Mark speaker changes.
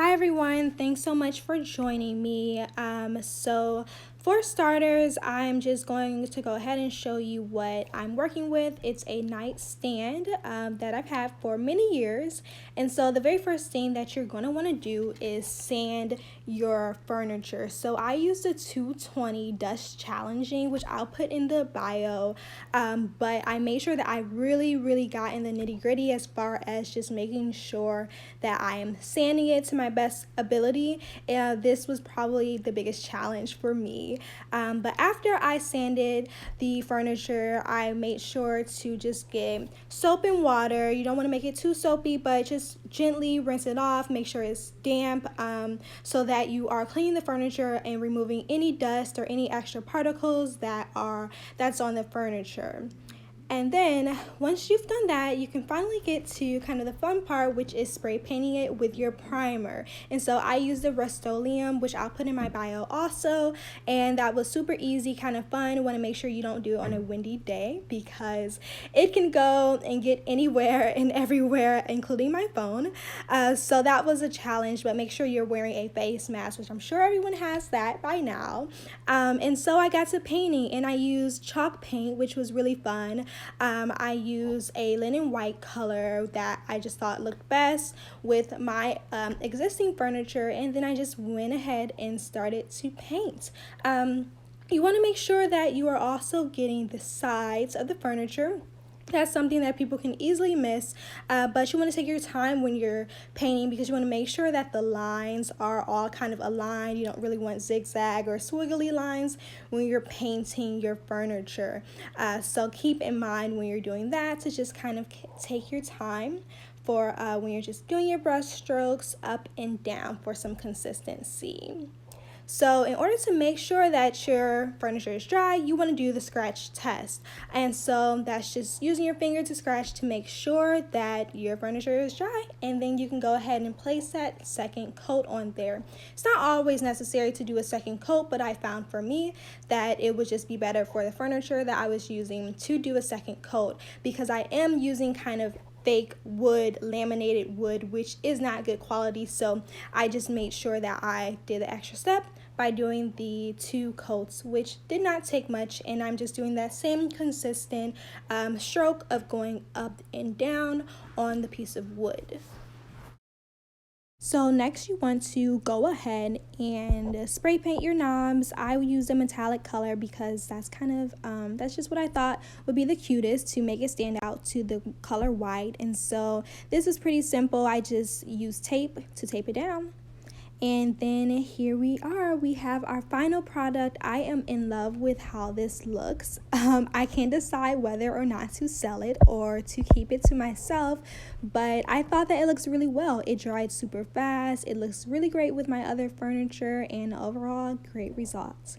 Speaker 1: Hi everyone, thanks so much for joining me. So for starters, I'm just going to go ahead and show you what I'm working with. It's a nightstand that I've had for many years. And so the very first thing that you're going to want to do is sand your furniture. So I used the 220 Dust Challenging, which I'll put in the bio. But I made sure that I really got in the nitty gritty as far as just making sure that I am sanding it to my best ability. This was probably the biggest challenge for me. But after I sanded the furniture, I made sure to just get soap and water. You don't want to make it too soapy, but just gently rinse it off. Make sure it's damp so that you are cleaning the furniture and removing any dust or any extra particles that's on the furniture. And then once you've done that, you can finally get to kind of the fun part, which is spray painting it with your primer. And so I use the Rustoleum, which I'll put in my bio also. And that was super easy, kind of fun. You want to make sure you don't do it on a windy day because it can go and get anywhere and everywhere, including my phone. So that was a challenge, but make sure you're wearing a face mask, which I'm sure everyone has that by now. And so I got to painting and I used chalk paint, which was really fun. I use a linen white color that I just thought looked best with my existing furniture, and then I just went ahead and started to paint. You want to make sure that you are also getting the sides of the furniture. That's something that people can easily miss, but you want to take your time when you're painting because you want to make sure that the lines are all kind of aligned. You don't really want zigzag or swiggly lines when you're painting your furniture. So keep in mind when you're doing that to just kind of take your time for when you're just doing your brush strokes up and down for some consistency. So in order to make sure that your furniture is dry, you want to do the scratch test. And so that's just using your finger to scratch to make sure that your furniture is dry. And then you can go ahead and place that second coat on there. It's not always necessary to do a second coat, but I found for me that it would just be better for the furniture that I was using to do a second coat because I am using kind of fake wood, laminated wood, which is not good quality. So I just made sure that I did the extra step by doing the 2 coats, which did not take much, and I'm just doing that same consistent stroke of going up and down on the piece of wood. So next you want to go ahead and spray paint your knobs. I use a metallic color because that's kind of, that's just what I thought would be the cutest to make it stand out to the color white. And so this is pretty simple. I just use tape to tape it down. And then here we are, we have our final product. I am in love with how this looks. I can't decide whether or not to sell it or to keep it to myself, but I thought that it looks really well. It dried super fast, it looks really great with my other furniture, and overall, great results.